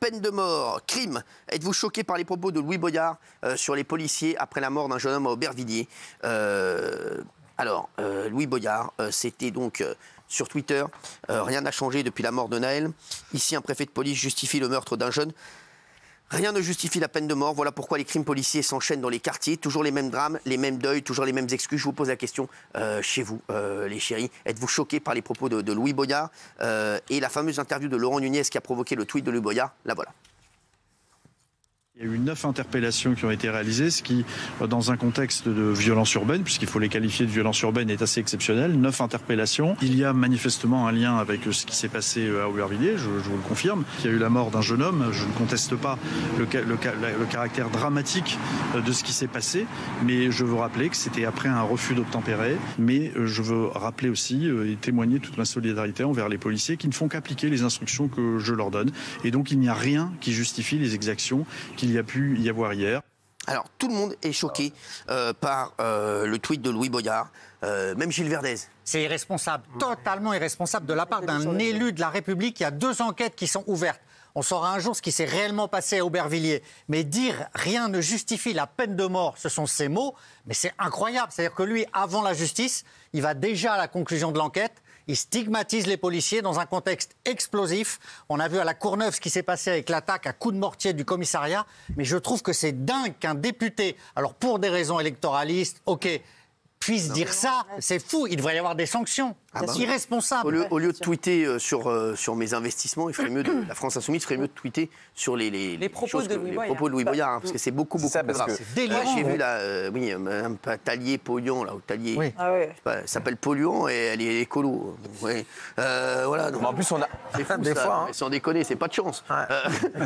peine de mort, crime. Êtes-vous choqué par les propos de Louis Boyard sur les policiers après la mort d'un jeune homme à Aubervilliers? Louis Boyard, c'était donc sur Twitter. Rien n'a changé depuis la mort de Naël. Ici, un préfet de police justifie le meurtre d'un jeune. Rien ne justifie la peine de mort. Voilà pourquoi les crimes policiers s'enchaînent dans les quartiers. Toujours les mêmes drames, les mêmes deuils, toujours les mêmes excuses. Je vous pose la question chez vous, les chéris. Êtes-vous choqués par les propos de Louis Boyard et la fameuse interview de Laurent Nunez qui a provoqué le tweet de Louis Boyard? La voilà. Il y a eu 9 interpellations qui ont été réalisées, ce qui, dans un contexte de violence urbaine, puisqu'il faut les qualifier de violence urbaine, est assez exceptionnel. 9 interpellations. Il y a manifestement un lien avec ce qui s'est passé à Aubervilliers, je vous le confirme. Il y a eu la mort d'un jeune homme. Je ne conteste pas le caractère dramatique de ce qui s'est passé, mais je veux rappeler que c'était après un refus d'obtempérer. Mais je veux rappeler aussi et témoigner toute ma solidarité envers les policiers qui ne font qu'appliquer les instructions que je leur donne. Et donc il n'y a rien qui justifie les exactions qu'il y a pu y avoir hier. Alors, tout le monde est choqué par le tweet de Louis Boyard, même Gilles Verdez. C'est irresponsable, totalement irresponsable de la part d'un élu de la République. Il y a 2 enquêtes qui sont ouvertes. On saura un jour ce qui s'est réellement passé à Aubervilliers. Mais dire « rien ne justifie la peine de mort », ce sont ses mots, mais c'est incroyable. C'est-à-dire que lui, avant la justice, il va déjà à la conclusion de l'enquête. Il stigmatise les policiers dans un contexte explosif. On a vu à la Courneuve ce qui s'est passé avec l'attaque à coups de mortier du commissariat. Mais je trouve que c'est dingue qu'un député, alors pour des raisons électoralistes, ok, puisse dire ça. C'est fou, il devrait y avoir des sanctions. C'est irresponsable. Au lieu de tweeter sur mes investissements, il ferait mieux la France Insoumise ferait mieux de tweeter sur les propos de Louis Boyard, hein, parce que c'est beaucoup ça, plus grave. C'est délirant. J'ai vu Mme Tallier Polluant, là, ou Tallier, oui. Elle s'appelle Polluant et elle est écolo. Ouais. Voilà. Donc, en plus, on a c'est fou, des ça, fois, mais sans déconner, c'est pas de chance.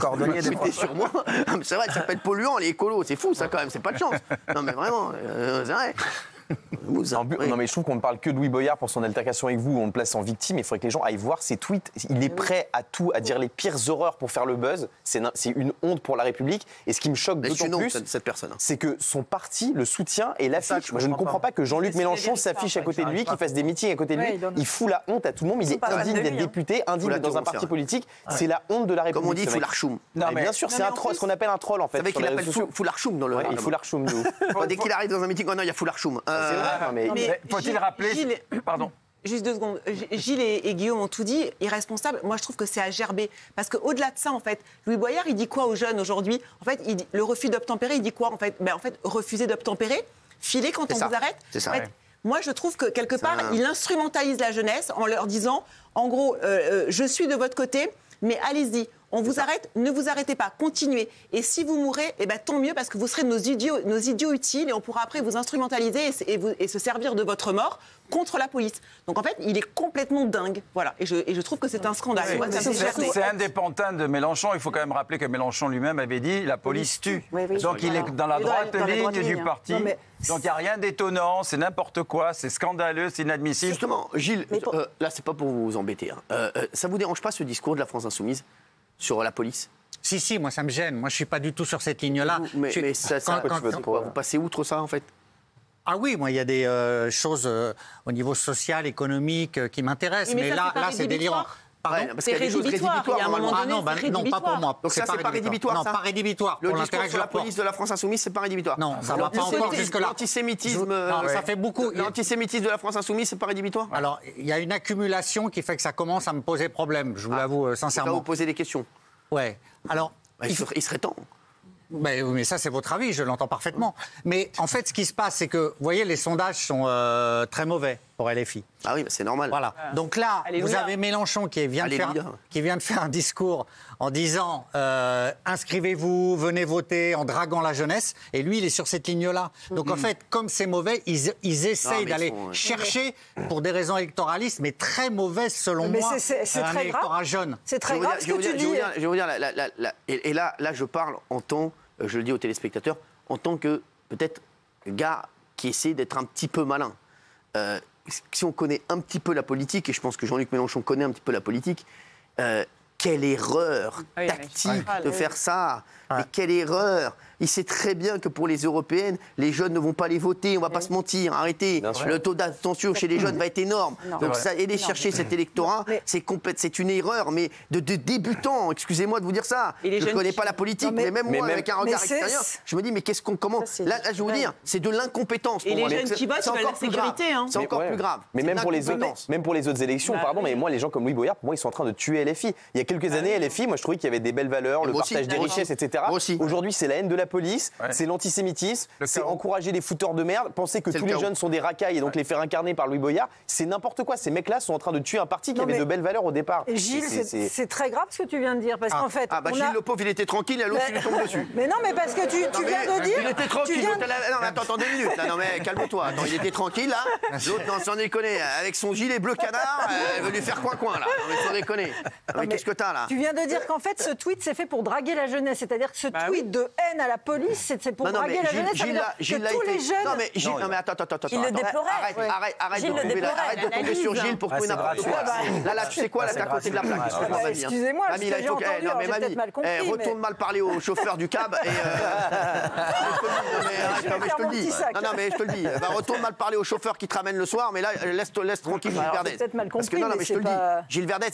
Cordonnier des fois. Sur moi. C'est vrai, elle s'appelle Polluant, elle est écolo. C'est fou, ça, quand même, c'est pas de chance. Non, mais vraiment, c'est vrai. Non mais je trouve qu'on ne parle que de Louis Boyard pour son altercation avec vous, on le place en victime. Il faudrait que les gens aillent voir ses tweets. Il est prêt à tout, à dire les pires horreurs pour faire le buzz. C'est une honte pour la République. Et ce qui me choque d'autant plus, cette personne, c'est que son parti le soutient et l'affiche. Moi, je ne comprends pas que Jean-Luc Mélenchon s'affiche à côté de lui, qu'il fasse des meetings à côté de lui. Il fout la honte à tout le monde. Il est indigne d'être député, indigne dans un parti politique. C'est la honte de la République. Comme on dit, il fout l'archoum. Bien sûr, c'est un troll, ce qu'on appelle un troll en fait. Vous savez qu'il appelle fout l'archoum dans le. Il fout l'archoum. Dès qu'il arrive dans un meeting, oh non, il y a fout l'archoum. Mais faut-il rappeler Pardon. Juste 2 secondes. Gilles et Guillaume ont tout dit. Irresponsable, moi je trouve que c'est à gerber. Parce qu'au-delà de ça, en fait, Louis Boyard, il dit quoi aux jeunes aujourd'hui? En fait, le refus d'obtempérer, il dit quoi en fait, refuser d'obtempérer, filer quand on vous arrête. C'est ça. En fait, moi, je trouve que quelque part, il instrumentalise la jeunesse en leur disant, en gros, je suis de votre côté, mais allez-y. On vous arrête, ne vous arrêtez pas, continuez. Et si vous mourrez, tant mieux, parce que vous serez nos idiots utiles et on pourra après vous instrumentaliser et se servir de votre mort contre la police. Donc en fait, il est complètement dingue. Voilà. Et je trouve que c'est un scandale. C'est un des pantins de Mélenchon. Il faut quand même rappeler que Mélenchon lui-même avait dit « la police tue ». Donc il est dans la droite ligne du parti. Donc il n'y a rien d'étonnant, c'est n'importe quoi, c'est scandaleux, c'est inadmissible. Justement, Gilles, là c'est pas pour vous embêter. Ça vous dérange pas ce discours de la France Insoumise sur la police? Si, moi ça me gêne. Moi je suis pas du tout sur cette ligne-là. Mais vous passez outre ça en fait? Ah oui, moi il y a des choses au niveau social, économique qui m'intéressent. Mais là c'est délirant. Parce qu'il y a des choses rédhibitoires. Non, pas pour moi. Donc ça, c'est pas rédhibitoire, ça? Non, pas rédhibitoire. Le discours sur la police de la France Insoumise, c'est pas rédhibitoire? Non, ça va pas encore jusque-là. L'antisémitisme... Ça fait beaucoup. L'antisémitisme de la France Insoumise, c'est pas rédhibitoire? Alors, il y a une accumulation qui fait que ça commence à me poser problème, je vous l'avoue sincèrement. Ça va vous poser des questions? Ouais. Alors... Il serait temps. Mais ça, c'est votre avis, je l'entends parfaitement. Mais en fait, ce qui se passe, c'est que, vous voyez, les sondages sont très mauvais pour LFI. Ah oui, c'est normal. Voilà. Donc là, vous avez Mélenchon qui vient de faire un discours en disant inscrivez-vous, venez voter, en draguant la jeunesse. Et lui, il est sur cette ligne-là. Donc en fait, comme c'est mauvais, ils essayent d'aller chercher, pour des raisons électoralistes, mais très mauvaises selon moi, un électorat jeune. C'est très grave ce que tu dis. Je vais vous dire, et là, je parle en tant, je le dis aux téléspectateurs, en tant que peut-être gars qui essaie d'être un petit peu malin. Si on connaît un petit peu la politique, et je pense que Jean-Luc Mélenchon connaît un petit peu la politique, quelle erreur tactique de faire ça. Mais quelle erreur. Il sait très bien que pour les européennes, les jeunes ne vont pas les voter, on ne va pas se mentir, arrêtez. Le taux d'abstention chez les jeunes va être énorme. Donc ça, aller chercher cet électorat, c'est une erreur, mais de débutant, excusez-moi de vous dire ça. Je ne connais pas la politique, mais même moi, avec un regard extérieur, je me dis, mais comment... Là, je vais vous dire, c'est de l'incompétence. Et les jeunes qui votent, ils veulent la sécurité. C'est encore plus grave. Mais même pour les autres élections, pardon, mais moi, les gens comme Louis Boyard, pour moi, ils sont en train de tuer LFI. Il y a quelques années, LFI, moi, je trouvais qu'il y avait des belles valeurs, le partage des richesses, etc. Aujourd'hui, c'est la haine de la police, c'est l'antisémitisme, c'est encourager les fouteurs de merde, penser que tous les jeunes sont des racailles et donc les faire incarner par Louis Boyard, c'est n'importe quoi. Ces mecs-là sont en train de tuer un parti qui avait de belles valeurs au départ. Gilles, c'est très grave ce que tu viens de dire, parce qu'en fait... Gilles, le pauvre, il était tranquille, et l'autre, il lui tombe dessus. Mais non, mais parce que tu viens de dire... Il était tranquille. Non, attends 2 minutes. Non, mais calme-toi. Attends, il était tranquille, là. L'autre, non, sans déconner, avec son gilet bleu canard, elle veut lui faire coin-coin, là. Non, mais sans déconner. Mais qu'est-ce que t'as, là? Tu viens de dire qu'en fait, ce tweet, c'est fait pour draguer la jeunesse. C'est-à-dire que ce tweet de haine à la police, c'est pour draguer la jeunesse. Gilles, que tous les jeunes... Non, mais Gilles, attends. Il le déplorait. Arrête de tomber sur Gilles pour trouver n'importe quoi. Là, tu sais quoi, là, t'es à côté de la plaque. Excusez-moi, parce que j'ai entendu, j'ai peut-être mal compris. Retourne mal parler au chauffeur du cab et... je te le dis. Non, mais je te le dis. Retourne mal parler au chauffeur qui te ramène le soir, mais là, laisse tranquille Gilles Verdez. Peut-être mal compris, non, mais je te le dis. Gilles Verdez,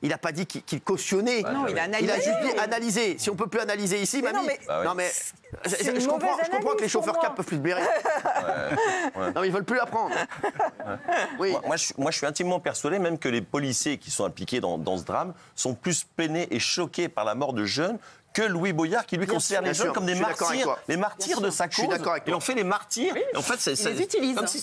il n'a pas dit qu'il cautionnait. Non, il a analysé. Il a juste dit analyser. Si on peut plus analyser ici, mamie. Non, mais je comprends que les chauffeurs cab peuvent plus te blairer. Non, mais ils veulent plus l'apprendre. Oui. Moi, je suis intimement persuadé même que les policiers qui sont impliqués dans ce drame sont plus peinés et choqués par la mort de jeunes que Louis Boyard, qui lui considère les jeunes comme des martyrs, les martyrs de sa cause. Et on fait les martyrs. Oui, et en fait,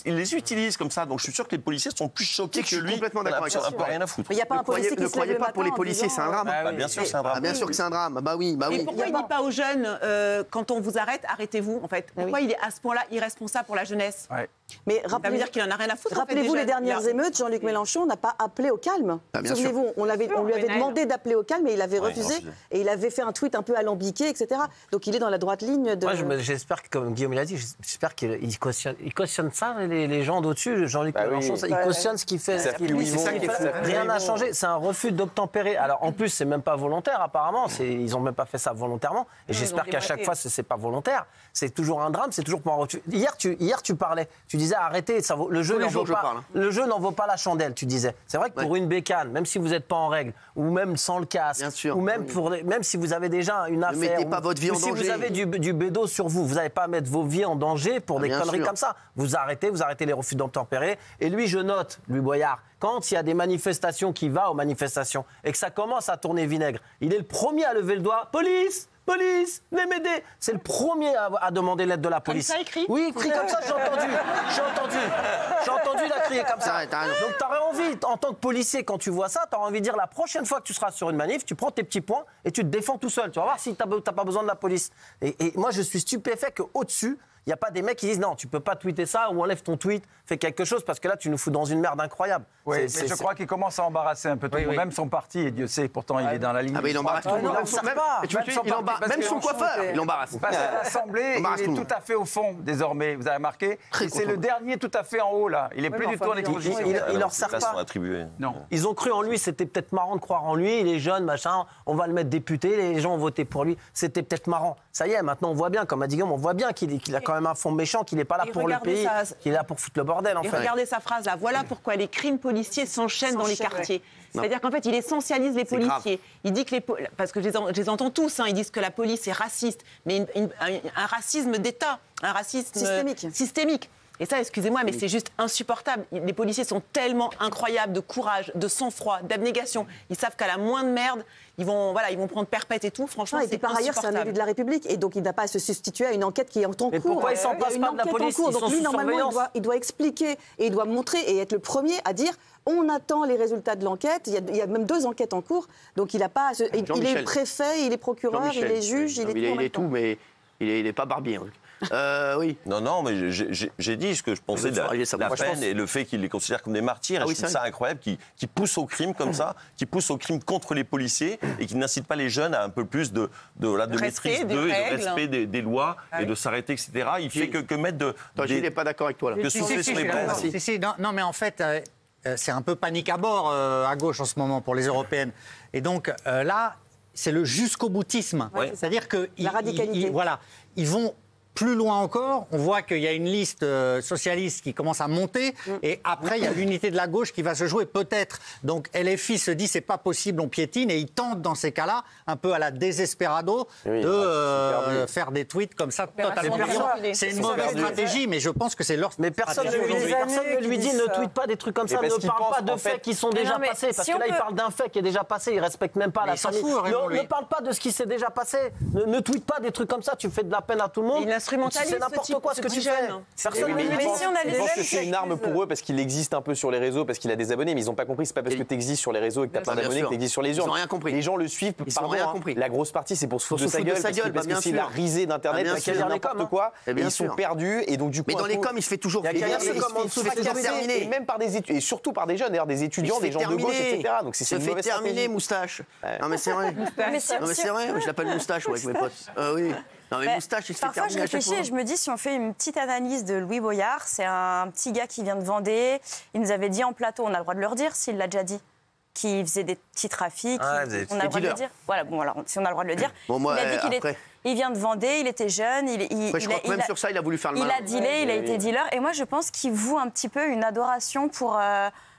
il les utilise comme ça. Donc je suis sûr que les policiers sont plus choqués que lui. Complètement d'accord avec toi. On n'a rien à foutre. Il n'y a pas un policier qui se lève le matin. Pour les policiers, c'est un drame. Bien sûr, c'est un drame. Bien sûr que c'est un drame. Bah oui. Et pourquoi il ne dit pas aux jeunes, quand on vous arrête, arrêtez-vous, en fait? Pourquoi il est à ce point-là irresponsable pour la jeunesse? Mais ça veut dire qu'il en a rien à foutre. Rappelez-vous les dernières émeutes, Jean-Luc Mélenchon n'a pas appelé au calme. Souvenez-vous, on lui avait demandé d'appeler au calme et il avait refusé. Et il avait fait un tweet un peu alambiqué, etc. Donc il est dans la droite ligne de... Moi, j'espère que, comme Guillaume l'a dit, j'espère qu'il cautionne ça, les gens d'au-dessus, Jean-Luc Mélenchon, il cautionne ce qu'il fait. Rien n'a changé, c'est un refus d'obtempérer. Alors en plus, c'est même pas volontaire apparemment, ils n'ont même pas fait ça volontairement. Et j'espère qu'à chaque fois, c'est pas volontaire. C'est toujours un drame, c'est toujours pour un refus. Hier, tu parlais, tu disais arrêtez, le jeu n'en vaut pas la chandelle, tu disais. C'est vrai que pour une bécane, même si vous n'êtes pas en règle, ou même sans le casque, ou même si vous avez déjà une affaire... Ne mettez pas votre vie en danger. Si vous avez du bédo sur vous, vous n'allez pas mettre vos vies en danger pour des conneries comme ça. Vous arrêtez les refus d'obtempérer. Et lui, je note, Louis Boyard, quand il y a des manifestations, qui va aux manifestations, et que ça commence à tourner vinaigre, il est le premier à lever le doigt. Police, venez m'aider. C'est le premier à demander l'aide de la police. Comme ça, il crie? Oui, il crie comme ça, j'ai entendu, il a crié comme ça. Donc t'aurais envie, en tant que policier, quand tu vois ça, t'aurais envie de dire la prochaine fois que tu seras sur une manif, tu prends tes petits points et tu te défends tout seul. Tu vas voir si t'as pas besoin de la police. Et moi, je suis stupéfait qu'au-dessus, il n'y a pas des mecs qui disent non, tu peux pas tweeter ça ou enlève ton tweet, fais quelque chose parce que là tu nous fous dans une merde incroyable. Oui, mais je crois qu'il commence à embarrasser un peu tout le monde, même son parti, et Dieu sait, pourtant il est dans la ligne. Ah mais il embarrasse tout le monde. Même son coiffeur, il embarrasse. L'Assemblée, il est tout à fait au fond désormais, vous avez remarqué. C'est le dernier tout à fait en haut là. Il est plus du tout en exposition. Il leur sert pas. Non. Ils ont cru en lui, c'était peut-être marrant de croire en lui. Les jeunes, machin, on va le mettre député, les gens ont voté pour lui. C'était peut-être marrant. Ça y est, maintenant on voit bien, comme a dit Guillaume, on voit bien qu'il a quand même un fond méchant. Il n'est pas là pour le pays, il est là pour foutre le bordel en fait. Regardez sa phrase là, voilà pourquoi les crimes policiers s'enchaînent dans les quartiers. C'est-à-dire qu'en fait, il essentialise les policiers. Il dit que parce que je les entends tous, ils disent que la police est raciste, mais un racisme d'État, un racisme systémique. Et ça, excusez-moi, mais c'est juste insupportable. Les policiers sont tellement incroyables de courage, de sang-froid, d'abnégation. Ils savent qu'à la moindre merde, ils vont prendre perpète et tout. Franchement, c'est par ailleurs, c'est un élu de la République. Et donc, il n'a pas à se substituer à une enquête qui est en cours. Mais pourquoi ils s'en passent pas de la police? Donc, lui, normalement, il doit expliquer et il doit montrer et être le premier à dire on attend les résultats de l'enquête. Il y a même 2 enquêtes en cours. Donc, il n'a pas. Il est préfet, il est procureur, il est juge, il est tout, mais il n'est pas barbier. Oui. Non, mais j'ai dit ce que je pensais de la peine et le fait qu'ils les considèrent comme des martyrs. Et je trouve ça incroyable qu'ils poussent au crime comme ça, qu'ils poussent au crime contre les policiers et qu'ils n'incitent pas les jeunes à un peu plus de maîtrise d'eux et de respect des lois et de s'arrêter, etc. Il fait que mettre Gilles n'est pas d'accord avec toi là. Non, mais en fait... c'est un peu panique à bord à gauche en ce moment pour les européennes. Et donc là, c'est le jusqu'au boutisme. C'est-à-dire que la radicalité. voilà, ils vont plus loin encore, on voit qu'il y a une liste socialiste qui commence à monter et après il y a l'unité de la gauche qui va se jouer peut-être. Donc LFI se dit c'est pas possible, on piétine et ils tentent dans ces cas-là, un peu à la désesperado, de faire des tweets comme ça totalement. C'est une mauvaise stratégie, mais je pense que c'est leur Mais personne ne lui dit ne tweet pas des trucs comme ça, ne parle pas de faits qui sont déjà passés, parce que là il parle d'un fait qui est déjà passé, il respecte même pas la famille. Ne parle pas de ce qui s'est déjà passé, ne tweet pas des trucs comme ça, tu fais de la peine à tout le monde. C'est n'importe quoi ce que tu fais. Personne mais je pense que c'est une arme pour eux parce qu'il existe un peu sur les réseaux, parce qu'il a des abonnés, mais ils n'ont pas compris. C'est pas parce que tu existes sur les réseaux et que tu n'as pas d'abonnés que tu existes sur les urnes. Ils n'ont rien compris. Les gens le suivent. La grosse partie, c'est pour se foutre de sa gueule. Parce que c'est la risée d'Internet, parce qu'il y a n'importe quoi. Ils sont perdus. Et donc, du coup. Mais dans les coms, il se fait toujours terminer. Même par des étudiants. Et surtout par des jeunes, d'ailleurs, des étudiants, des gens de gauche, etc. Donc, c'est une mauvaise stratégie. Terminé, moustache. Non, mais c'est vrai. Non, mais c'est vrai. Je l'appelle moustache avec mes potes. Oui. Non, mais moustache, il se fait parfois, je réfléchis et je me dis, si on fait une petite analyse de Louis Boyard, c'est un petit gars qui vient de Vendée. Il nous avait dit en plateau, on a le droit de le redire s'il l'a déjà dit, qu'il faisait des petits trafics. On a le droit de le dire. Voilà, bon, alors, si on a le droit de le dire. Bon, moi, il a dit il vient de Vendée, il était jeune. Je crois que même sur ça, il a voulu faire le malin. Il a dealé, il a été dealer. Et moi, je pense qu'il voue un petit peu une adoration pour.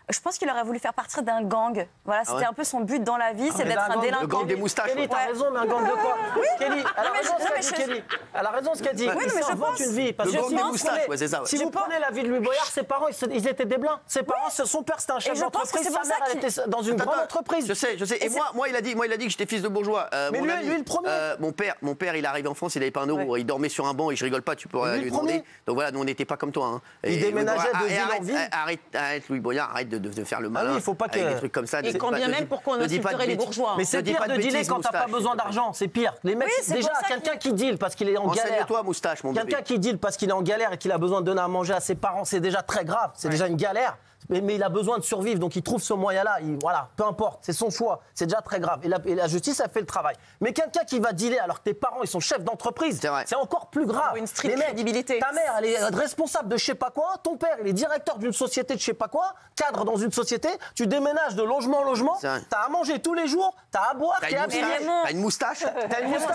Je pense qu'il aurait voulu faire partir d'un gang. Voilà, c'était un peu son but dans la vie, c'est d'être un délinquant. Le gang des moustaches. Kelly, t'as raison, mais un gang de quoi? Kelly, elle a raison ce qu'elle dit. Oui, mais je pense. Une vie. Le gang des moustaches, c'est ça. Si vous prenez la vie de Louis Boyard, ses parents, ils étaient des blancs. Ses parents, son père, c'était un chef d'entreprise. Sa mère, elle était dans une grande entreprise. Je sais. Et moi, il a dit que j'étais fils de bourgeois. Mais lui, le premier. Mon père, il est arrivé en France, il n'avait pas un euro. Il dormait sur un banc et je rigole pas, tu pourrais lui demander. Donc voilà, nous, on n'était pas comme toi. Il déménageait de ville en ville. Arrête, Louis Boyard, arrête de faire le malin. Il faut pas que des trucs comme ça. Et quand bien même pour qu'on insulterait les bourgeois. Mais c'est pire de dealer quand t'as pas besoin d'argent, c'est pire. Les mecs, déjà quelqu'un qui deal parce qu'il est en galère. Renseigne-toi, moustache, mon bébé. Quelqu'un qui deal parce qu'il est en galère et qu'il a besoin de donner à manger à ses parents, c'est déjà très grave. C'est déjà une galère. Mais il a besoin de survivre, donc il trouve ce moyen-là. Voilà, peu importe, c'est son choix. C'est déjà très grave. Et la justice a fait le travail. Mais quelqu'un qui va dealer alors que tes parents ils sont chefs d'entreprise, c'est encore plus grave. Une stricte crédibilité. Ta mère, elle est responsable de je sais pas quoi. Ton père, il est directeur d'une société de je sais pas quoi. Cadre dans une société. Tu déménages de logement en logement. T'as à manger tous les jours. T'as à boire. T'as une moustache.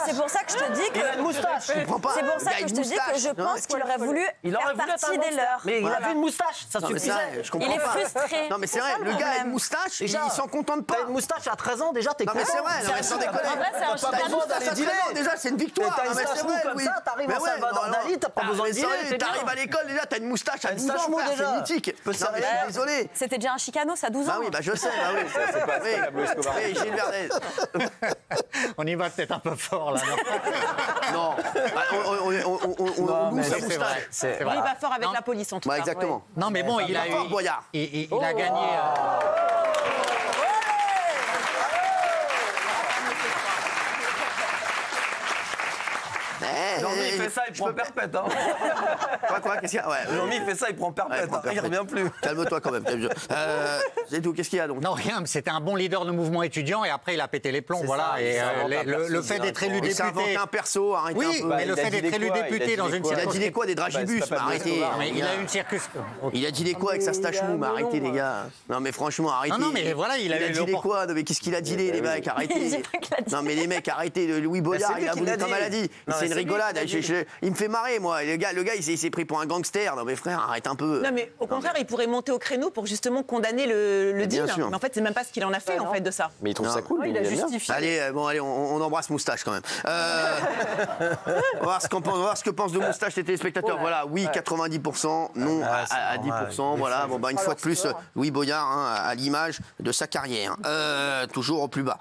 C'est pour ça que je te dis que. Il a une moustache. C'est pour ça que je te dis que je pense qu'il aurait voulu faire partie des leurs. Mais il avait une moustache, ça suffisait. Il est frustré. Non mais c'est vrai, le gars a une moustache, il s'en contente pas. T'as une moustache à 13 ans déjà, t'es content. Non mais c'est vrai, sans déconner. En vrai, c'est un chicane. T'as dealer. Déjà, c'est une victoire. T'as une moustache comme ça, t'arrives à Salvador Dali, t'as pas besoin de dealer. T'arrives à l'école déjà, t'as une moustache à 12 ans, frère, c'est mythique. Non mais je suis désolé. C'était déjà un chicanos à 12 ans. Ah oui, bah je sais, bah oui. C'est pas Pablo Escobar. Oui, Gilles Verdez. On y va peut-être un peu fort là. Non, on loue sa moustache. Il va fort avec la police en tout cas. Exactement. Non mais bon, il a gagné. Jean-Mi fait ça, il prend perpète. Quoi qu'est-ce qu'il y a? Ouais. Jean-Mi fait ça, il prend perpète. Il revient plus. Calme-toi quand même. C'est tout. Qu'est-ce qu'il y a donc? Non, rien. C'était un bon leader de mouvement étudiant et après il a pété les plombs. Voilà. Et le fait d'être élu député. Il s'est inventé un perso. Oui, mais le fait d'être élu député dans une circonscription. Il a dit des quoi? Des dragibus? Arrêtez. Il a une circonscription. Il a dit des quoi avec sa stache mou? Arrêtez les gars. Non mais franchement, arrêtez. Non mais voilà, il a dit des quoi? Mais qu'est-ce qu'il a dit les mecs? Arrêtez. Non mais les mecs, arrêtez. Louis Boyard, il a voulu comme maladie. C'est une rigolade. Il me fait marrer, moi. Le gars, il s'est pris pour un gangster. Non, mais frère, arrête un peu. Non, mais au contraire, il pourrait monter au créneau pour justement condamner le deal. Mais en fait, c'est même pas ce qu'il en a fait, en fait, de ça. Mais il trouve ça cool. Il a justifié. Allez, on embrasse Moustache quand même. On va voir ce que pensent de Moustache les téléspectateurs. Voilà, oui, 90%, non à 10%. Voilà, bon, bah, une fois de plus, Louis Boyard, à l'image de sa carrière. Toujours au plus bas.